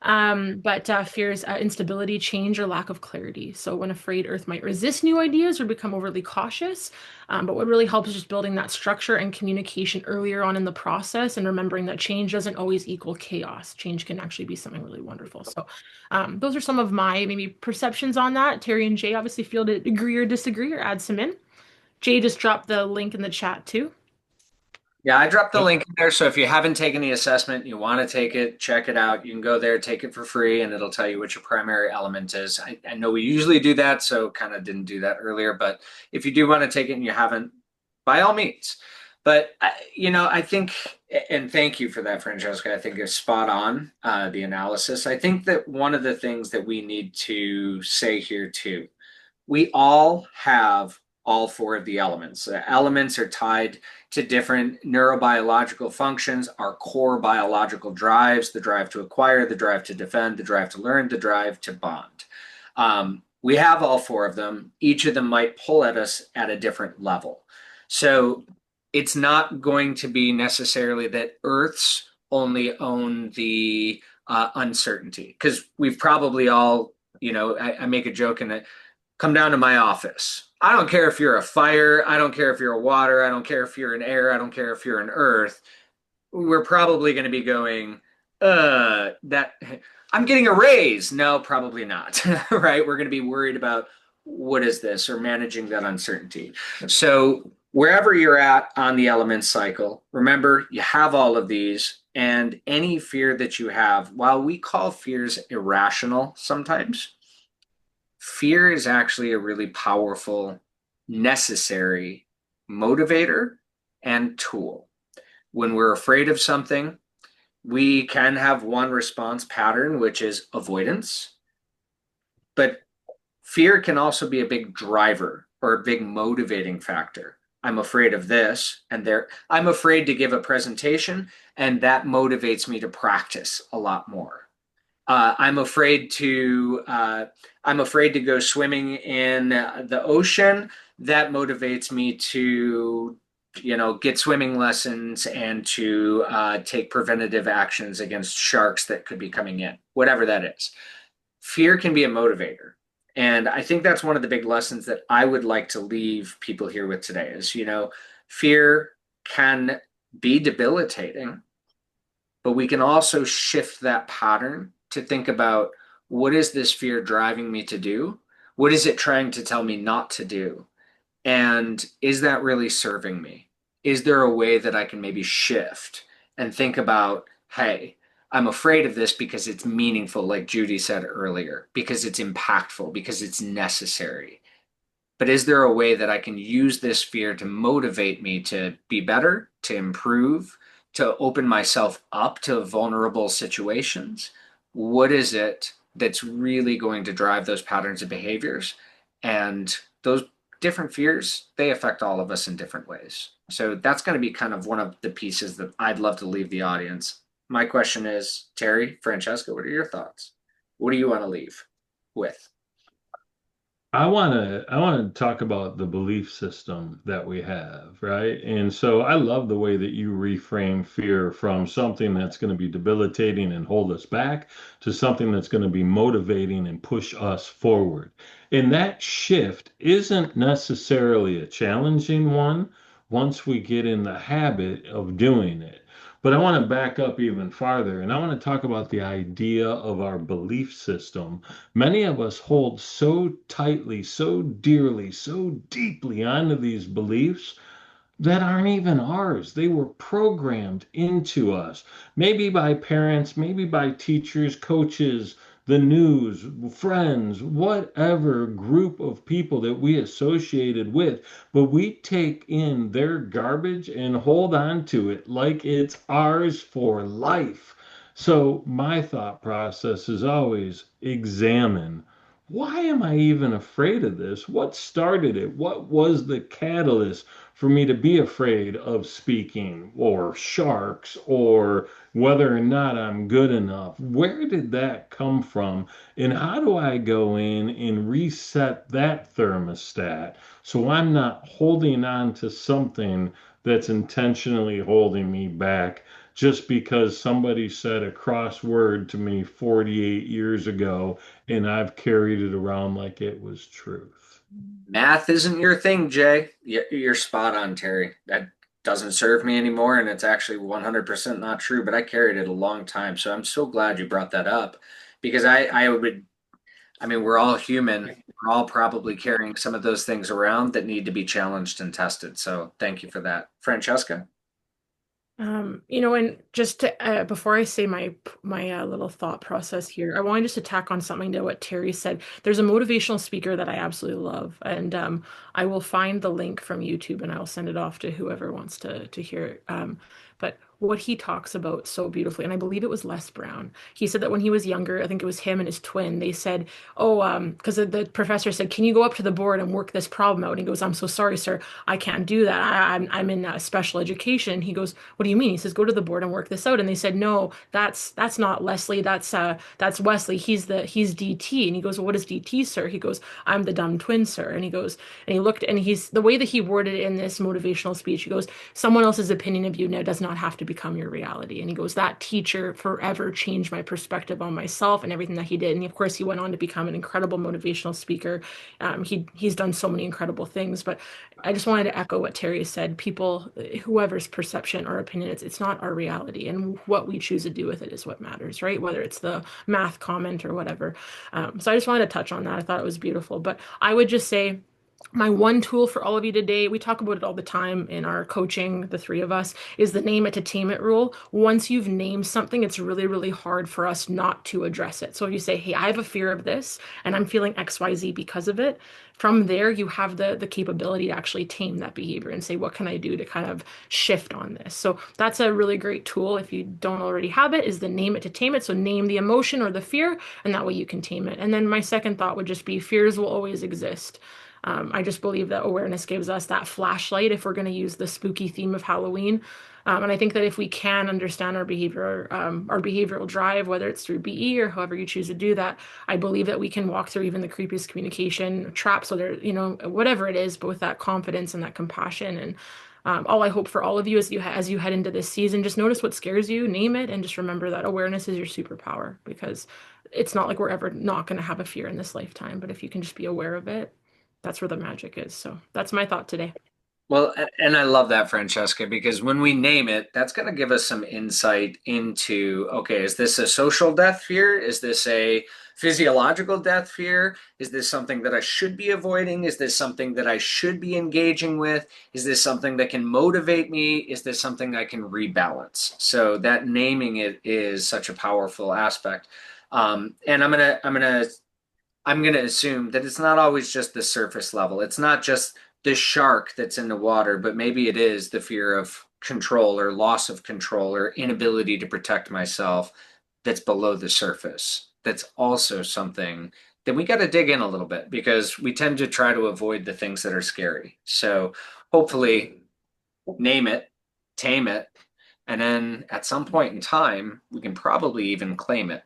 But fears instability, change, or lack of clarity. So when afraid, Earth might resist new ideas or become overly cautious. But what really helps is just building that structure and communication earlier on in the process and remembering that change doesn't always equal chaos. Change can actually be something really wonderful. So those are some of my maybe perceptions on that. Terry and Jay obviously feel to agree or disagree or add some in. Jay just dropped the link in the chat too. Yeah, I dropped the link in there. So if you haven't taken the assessment, you want to take it, check it out. You can go there, take it for free, and it'll tell you what your primary element is. I know we usually do that, so kind of didn't do that earlier. But if you do want to take it and you haven't, by all means. But, I think, and thank you for that, Francesca, I think is spot on, the analysis. I think that one of the things that we need to say here too, we all have all four of the elements. The elements are tied to different neurobiological functions, our core biological drives, the drive to acquire, the drive to defend, the drive to learn, the drive to bond. We have all four of them. Each of them might pull at us at a different level. So it's not going to be necessarily that Earths only own the uncertainty, because we've probably all, I make a joke in it, come down to my office. I don't care if you're a fire. I don't care if you're a water. I don't care if you're an air. I don't care if you're an earth. We're probably going to be going, that I'm getting a raise. No, probably not. Right? We're going to be worried about what is this or managing that uncertainty. So wherever you're at on the element cycle, remember you have all of these, and any fear that you have, while we call fears irrational sometimes, fear is actually a really powerful, necessary motivator and tool. When we're afraid of something, we can have one response pattern, which is avoidance. But fear can also be a big driver or a big motivating factor. I'm afraid of this, and I'm afraid to give a presentation, and that motivates me to practice a lot more. I'm afraid to go swimming in the ocean. That motivates me to, get swimming lessons and to take preventative actions against sharks that could be coming in, whatever that is. Fear can be a motivator. And I think that's one of the big lessons that I would like to leave people here with today is, fear can be debilitating, but we can also shift that pattern to think about what is this fear driving me to do? What is it trying to tell me not to do? And is that really serving me? Is there a way that I can maybe shift and think about, hey, I'm afraid of this because it's meaningful, like Judy said earlier, because it's impactful, because it's necessary. But is there a way that I can use this fear to motivate me to be better, to improve, to open myself up to vulnerable situations? What is it that's really going to drive those patterns of behaviors? And those different fears, they affect all of us in different ways. So that's going to be kind of one of the pieces that I'd love to leave the audience. My question is, Terry, Francesca, what are your thoughts? What do you want to leave with? I want to talk about the belief system that we have, right? And so I love the way that you reframe fear from something that's going to be debilitating and hold us back to something that's going to be motivating and push us forward. And that shift isn't necessarily a challenging one once we get in the habit of doing it. But I want to back up even farther and I want to talk about the idea of our belief system. Many of us hold so tightly, so dearly, so deeply onto these beliefs that aren't even ours. They were programmed into us, maybe by parents, maybe by teachers, coaches, the news, friends, whatever group of people that we associated with. But we take in their garbage and hold on to it like it's ours for life. So my thought process is always examine. Why am I even afraid of this? What started it? What was the catalyst for me to be afraid of speaking or sharks or whether or not I'm good enough? Where did that come from? And how do I go in and reset that thermostat so I'm not holding on to something that's intentionally holding me back just because somebody said a crossword to me 48 years ago and I've carried it around like it was truth? Math isn't your thing, Jay. You're spot on, Terry. That doesn't serve me anymore, and it's actually 100% not true, but I carried it a long time. So I'm so glad you brought that up because I mean, we're all human. We're all probably carrying some of those things around that need to be challenged and tested. So thank you for that. Francesca? And just to, before I say my little thought process here, I want to just attack on something to what Terry said. There's a motivational speaker that I absolutely love, and I will find the link from YouTube and I'll send it off to whoever wants to hear it. But what he talks about so beautifully, and I believe it was Les Brown. He said that when he was younger, I think it was him and his twin. They said, "Oh, because the professor said, can you go up to the board and work this problem out?" And he goes, "I'm so sorry, sir. I can't do that. I'm in special education." He goes, "What do you mean?" He says, "Go to the board and work this out." And they said, "No, that's not Leslie. That's Wesley. He's DT." And he goes, "Well, what is DT, sir?" He goes, "I'm the dumb twin, sir." And he goes, and he looked, and he's the way that he worded it in this motivational speech. He goes, "Someone else's opinion of you now does not have to become your reality." And he goes, "That teacher forever changed my perspective on myself and everything that he did." And of course, he went on to become an incredible motivational speaker. He's done so many incredible things, but I just wanted to echo what Terry said. People, whoever's perception or opinion, it's not our reality, and what we choose to do with it is what matters, right? Whether it's the math comment or whatever. So I just wanted to touch on that. I thought it was beautiful, but I would just say my one tool for all of you today, we talk about it all the time in our coaching, the three of us, is the name it to tame it rule. Once you've named something, it's really, really hard for us not to address it. So if you say, "Hey, I have a fear of this and I'm feeling XYZ because of it," from there, you have the capability to actually tame that behavior and say, "What can I do to kind of shift on this?" So that's a really great tool. If you don't already have it, is the name it to tame it. So name the emotion or the fear, and that way you can tame it. And then my second thought would just be fears will always exist. I just believe that awareness gives us that flashlight if we're going to use the spooky theme of Halloween. And I think that if we can understand our behavioral drive, whether it's through BE or however you choose to do that, I believe that we can walk through even the creepiest communication traps, whether, whatever it is, but with that confidence and that compassion. And all I hope for all of you is as you head into this season, just notice what scares you, name it, and just remember that awareness is your superpower because it's not like we're ever not going to have a fear in this lifetime. But if you can just be aware of it, that's where the magic is. So that's my thought today. Well, and I love that, Francesca, because when we name it, that's going to give us some insight into, okay, is this a social death fear? Is this a physiological death fear? Is this something that I should be avoiding? Is this something that I should be engaging with? Is this something that can motivate me? Is this something I can rebalance? So that naming it is such a powerful aspect. And I'm gonna assume that it's not always just the surface level. It's not just the shark that's in the water, but maybe it is the fear of control or loss of control or inability to protect myself that's below the surface. That's also something that we got to dig in a little bit because we tend to try to avoid the things that are scary. So hopefully, name it, tame it, and then at some point in time, we can probably even claim it.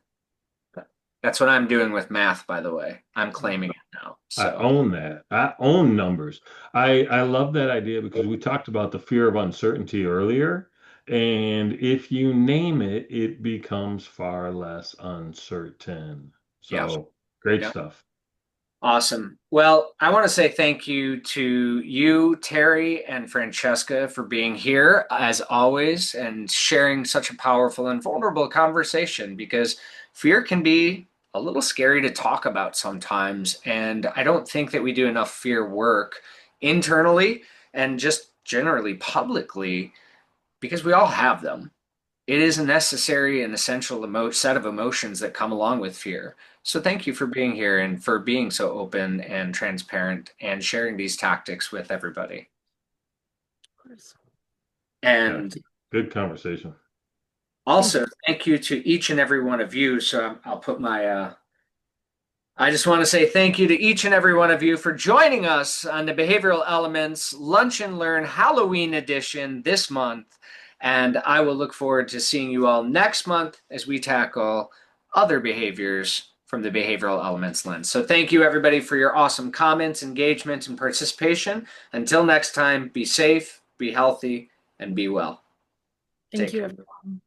That's what I'm doing with math, by the way. I'm claiming it now. I So, own that. I own numbers. I love that idea because we talked about the fear of uncertainty earlier. And if you name it, it becomes far less uncertain. yeah. So great Yeah. stuff. Awesome. Well, I want to say thank you to you, Terry, and Francesca for being here as always and sharing such a powerful and vulnerable conversation because fear can be a little scary to talk about sometimes. And I don't think that we do enough fear work internally and just generally publicly because we all have them. It is a necessary and essential set of emotions that come along with fear. So thank you for being here and for being so open and transparent and sharing these tactics with everybody. Of course. Yeah. And Good conversation. Thank you. also thank you to each and every one of you. So I'll put my I just want to say thank you to each and every one of you for joining us on the Behavioral Elements Lunch and Learn Halloween edition this month. And I will look forward to seeing you all next month as we tackle other behaviors from the behavioral elements lens. So thank you everybody for your awesome comments, engagement, and participation. Until next time, be safe, be healthy, and be well. Thank Take you, care. everyone.